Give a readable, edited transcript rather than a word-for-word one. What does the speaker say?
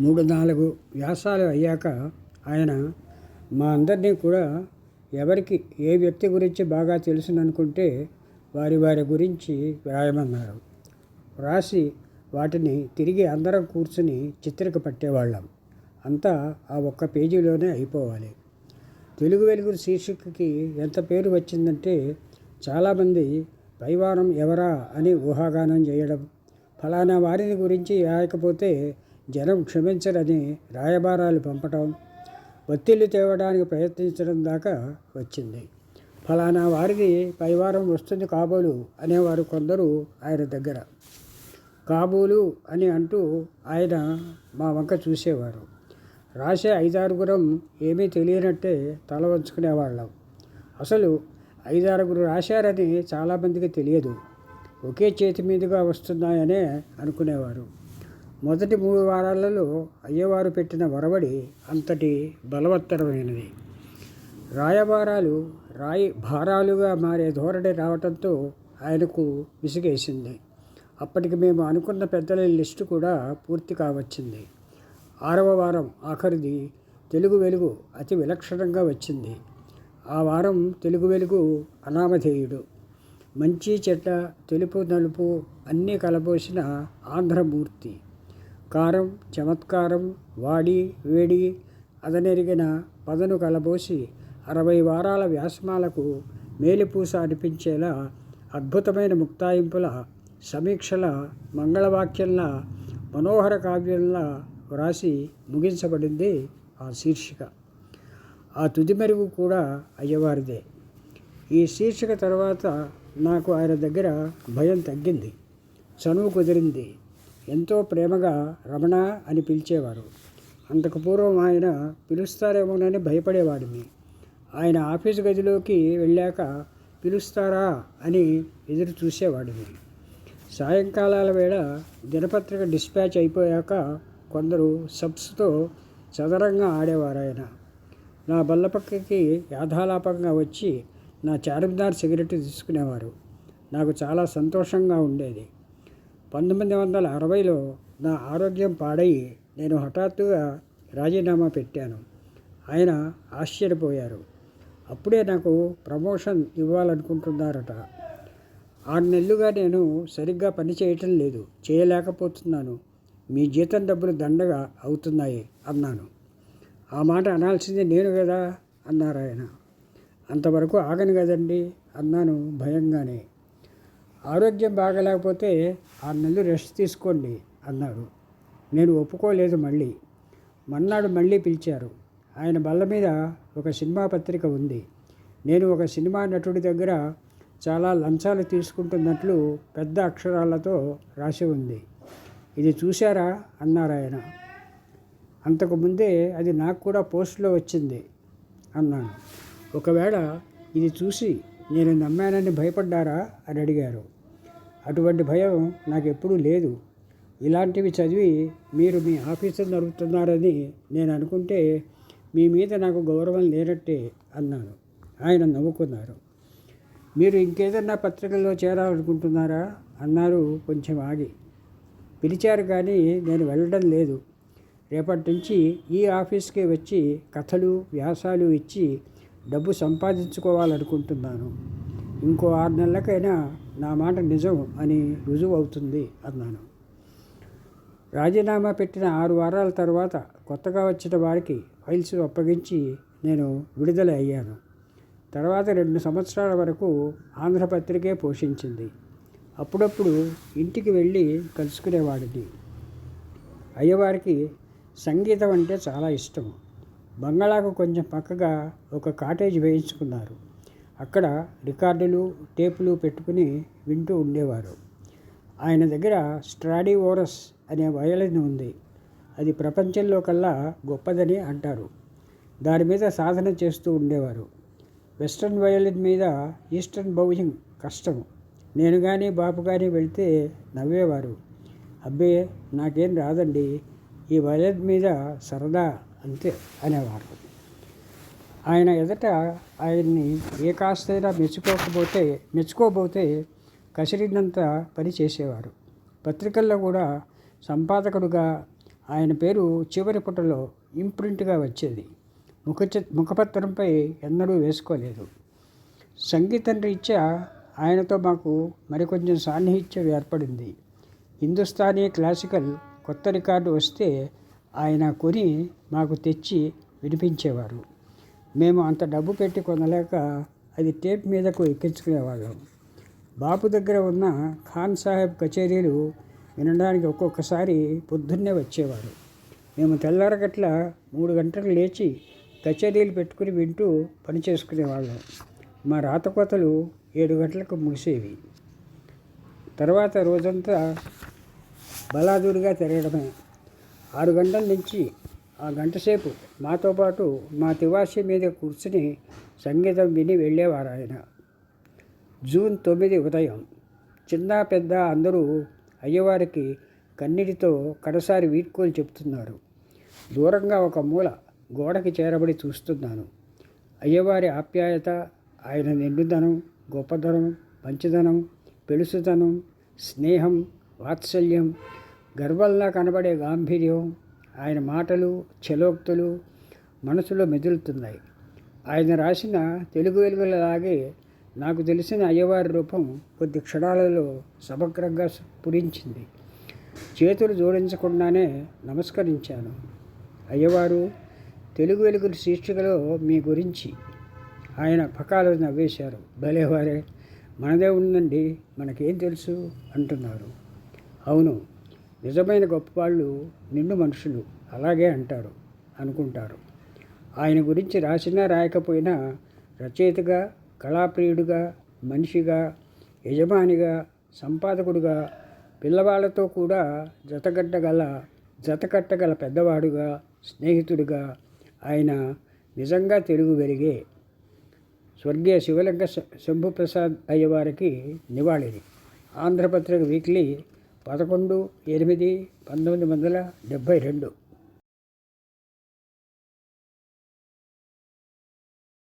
3-4 వ్యాసాలు అయ్యాక ఆయన మా అందరినీ కూడా ఎవరికి ఏ వ్యక్తి గురించి బాగా తెలుసుననుకుంటే వారి వారి గురించి వ్రాయమన్నారు. వ్రాసి వాటిని తిరిగి అందరం కూర్చుని చిత్రిక పట్టేవాళ్ళం. అంతా ఆ ఒక్క పేజీలోనే అయిపోవాలి. తెలుగు వెలుగు శీర్షికకి ఎంత పేరు వచ్చిందంటే చాలామంది పైవారం ఎవరా అని ఊహాగానం చేయడం, ఫలానా వారిని గురించి రాయకపోతే జనం క్షమించరని రాయబారాలు పంపటం, ఒత్తిళ్లు తేవడానికి ప్రయత్నించడం దాకా వచ్చింది. ఫలానా వారిది పైవారం వస్తుంది కాబోలు అనేవారు కొందరు ఆయన దగ్గర. కాబోలు అని అంటూ ఆయన మా వంక చూసేవారు. రాసే 5-6 ఏమీ తెలియనట్టే తల వంచుకునేవాళ్ళం. అసలు 5-6 రాశారని చాలామందికి తెలియదు. ఒకే చేతి మీదుగా వస్తున్నాయనే అనుకునేవారు. మొదటి 3 వారాలలో అయ్యవారు పెట్టిన వరవడి అంతటి బలవత్తరమైనది. రాయబారాలు రాయి భారాలుగా మారే ధోరణి రావడంతో ఆయనకు విసిగేసింది. అప్పటికి మేము అనుకున్న పెద్దల లిస్టు కూడా పూర్తి కావచ్చింది. 6వ వారం ఆఖరిది తెలుగు వెలుగు అతి విలక్షణంగా వచ్చింది. ఆ వారం తెలుగు వెలుగు అనామధేయుడు. మంచి చెడ్డ, తెలుపు నలుపు అన్నీ కలబోసిన ఆంధ్రమూర్తి. కారం, చమత్కారం, వాడి వేడి అదనెరిగిన పదను కలబోసి 60 వారాల వ్యాసమాలకు మేలిపూస అనిపించేలా అద్భుతమైన ముక్తాయింపుల, సమీక్షల, మంగళవాక్యంలా, మనోహర కావ్యంలా వ్రాసి ముగించబడింది ఆ శీర్షిక. ఆ తుది మెరుగు కూడా అయ్యవారిదే. ఈ శీర్షిక తర్వాత నాకు ఆయన దగ్గర భయం తగ్గింది, చనువు కుదిరింది. ఎంతో ప్రేమగా రమణ అని పిలిచేవారు. అంతకు పూర్వం ఆయన పిలుస్తారేమోనని భయపడేవాడిని. ఆయన ఆఫీసు గదిలోకి వెళ్ళాక పిలుస్తారా అని ఎదురు చూసేవాడిని. సాయంకాలాల వేళ దినపత్రిక డిస్పాచ్ అయిపోయాక కొందరు సబ్స్తో చదరంగా ఆడేవారు. ఆయన నా బల్ల పక్కకి యాథాలాపంగా వచ్చి నా చార్మినార్ సిగరెట్ తీసుకునేవారు. నాకు చాలా సంతోషంగా ఉండేది. 1960లో నా ఆరోగ్యం పాడయి నేను హఠాత్తుగా రాజీనామా పెట్టాను. ఆయన ఆశ్చర్యపోయారు. అప్పుడే నాకు ప్రమోషన్ ఇవ్వాలనుకుంటున్నారట. 6 నెలలుగా నేను సరిగ్గా పని చేయటం లేదు, చేయలేకపోతున్నాను. మీ జీతం డబ్బులు దండగా అవుతున్నాయి అన్నాను. ఆ మాట అనాల్సింది నేను కదా అన్నారు ఆయన. అంతవరకు ఆగను కదండి అన్నాను భయంగానే. ఆరోగ్యం బాగలేకపోతే 6 నెలలు రెస్ట్ తీసుకోండి అన్నారు. నేను ఒప్పుకోలేదు. మన్నాడు మళ్ళీ పిలిచారు. ఆయన బల్ల మీద ఒక సినిమా పత్రిక ఉంది. నేను ఒక సినిమా నటుడి దగ్గర చాలా లంచాలు తీసుకుంటున్నట్లు పెద్ద అక్షరాలతో రాసి ఉంది. ఇది చూశారా అన్నారు ఆయన. అంతకుముందే అది నాకు కూడా పోస్టులో వచ్చింది అన్నాను. ఒకవేళ ఇది చూసి నేను నమ్మానని భయపడ్డారా అని అడిగారు. అటువంటి భయం నాకెప్పుడూ లేదు. ఇలాంటివి చదివి మీరు మీ ఆఫీసు నడుపుతున్నారని నేను అనుకుంటే మీ మీద నాకు గౌరవం లేనట్టే అన్నాను. ఆయన నవ్వుకున్నారు. మీరు ఇంకేదన్నా పత్రికల్లో చేరాలనుకుంటున్నారా అన్నారు కొంచెం ఆగి. పిలిచారు కానీ నేను వెళ్ళడం లేదు. రేపటి నుంచి ఈ ఆఫీస్కే వచ్చి కథలు, వ్యాసాలు ఇచ్చి డబ్బు సంపాదించుకోవాలనుకుంటున్నాను. ఇంకో 6 నెలలకైనా నా మాట నిజం అని రుజువు అవుతుంది అన్నాను. రాజీనామా పెట్టిన 6 వారాల తర్వాత కొత్తగా వచ్చిన వారికి ఫైల్స్ అప్పగించి నేను విడుదల అయ్యాను. తర్వాత 2 సంవత్సరాల వరకు ఆంధ్రపత్రికే పోషించింది. అప్పుడప్పుడు ఇంటికి వెళ్ళి కలుసుకునేవాడిని. అయ్యవారికి సంగీతం అంటే చాలా ఇష్టం. బంగాళాకు కొంచెం పక్కగా ఒక కాటేజ్ వేయించుకున్నారు. అక్కడ రికార్డులు, టేపులు పెట్టుకుని వింటూ ఉండేవారు. ఆయన దగ్గర స్ట్రాడివోరస్ అనే వయలిన్ ఉంది. అది ప్రపంచంలో కల్లా గొప్పదని అంటారు. దాని మీద సాధన చేస్తూ ఉండేవారు. వెస్ట్రన్ వయలిన్ మీద ఈస్టర్న్ బౌయింగ్ కష్టం. నేను కానీ బాపు కానీ వెళ్తే నవ్వేవారు. అబ్బే నాకేం రాదండి, ఈ వయలిన్ మీద సరదా అంతే అనేవారు. ఆయన ఎదుట ఆయన్ని ఏ కాస్తైనా మెచ్చుకోబోతే కసిరినంత పని చేసేవారు. పత్రికల్లో కూడా సంపాదకుడుగా ఆయన పేరు చివరి పుటలో ఇంప్రింట్గా వచ్చేది. ముఖపత్రంపై ఎన్నడూ వేసుకోలేదు. సంగీతం రీత్యా ఆయనతో మాకు మరికొంచెం సాన్నిహిత్యం ఏర్పడింది. హిందుస్థానీ క్లాసికల్ కొత్త రికార్డు వస్తే ఆయన కొని మాకు తెచ్చి వినిపించేవారు. మేము అంత డబ్బు పెట్టి కొనలేక అది టేప్ మీదకు ఎక్కించుకునేవాళ్ళం. బాపు దగ్గర ఉన్న ఖాన్ సాహెబ్ కచేరీలు వినడానికి ఒక్కొక్కసారి పొద్దున్నే వచ్చేవారు. మేము తెల్లారగట్ల 3 గంటలకు లేచి కచేరీలు పెట్టుకుని వింటూ పని చేసుకునేవాళ్ళం. మా రాతకోతలు 7 గంటలకు ముగిసేవి. తర్వాత రోజంతా బలాదూరుగా తిరగడమే. 6 గంటల నుంచి ఆ గంటసేపు మాతో పాటు మా తివాసీ మీద కూర్చుని సంగీతం విని వెళ్ళేవారు ఆయన. జూన్ 9 ఉదయం. చిన్న పెద్ద అందరూ అయ్యవారికి కన్నీటితో కడసారి వీడ్కోలు చెప్తున్నారు. దూరంగా ఒక మూల గోడకి చేరబడి చూస్తున్నాను. అయ్యవారి ఆప్యాయత, ఆయన నిండుదనం, గొప్పదనం, మంచిదనం, పెళుసుతనం, స్నేహం, వాత్సల్యం, గర్వంలా కనబడే గాంభీర్యం, ఆయన మాటలు, చలోక్తులు మనసులో మెదులుతున్నాయి. ఆయన రాసిన తెలుగు వెలుగులలాగే నాకు తెలిసిన అయ్యవారి రూపం కొద్ది క్షణాలలో సమగ్రంగా స్ఫురించింది. చేతులు జోడించకుండానే నమస్కరించాను. అయ్యవారు, తెలుగు వెలుగుల శీర్షికలో మీ గురించి. ఆయన పకాలు నవ్వేశారు. భలేవారే, మనదే ఉందండి, మనకేం తెలుసు అంటున్నారు. అవును, నిజమైన గొప్పవాళ్ళు నిండు మనుషులు అలాగే అంటారు అనుకుంటారు. ఆయన గురించి రాసినా రాయకపోయినా రచయితగా, కళాప్రియుడిగా, మనిషిగా, యజమానిగా, సంపాదకుడుగా, పిల్లవాళ్లతో కూడా జతకట్టగల పెద్దవాడుగా, స్నేహితుడిగా ఆయన నిజంగా తెలుగు వెలిగే. స్వర్గీయ శివలింగ శంభుప్రసాద్ అయ్యవారికి నివాళిది. ఆంధ్రపత్రిక వీక్లీ 11/8/1972.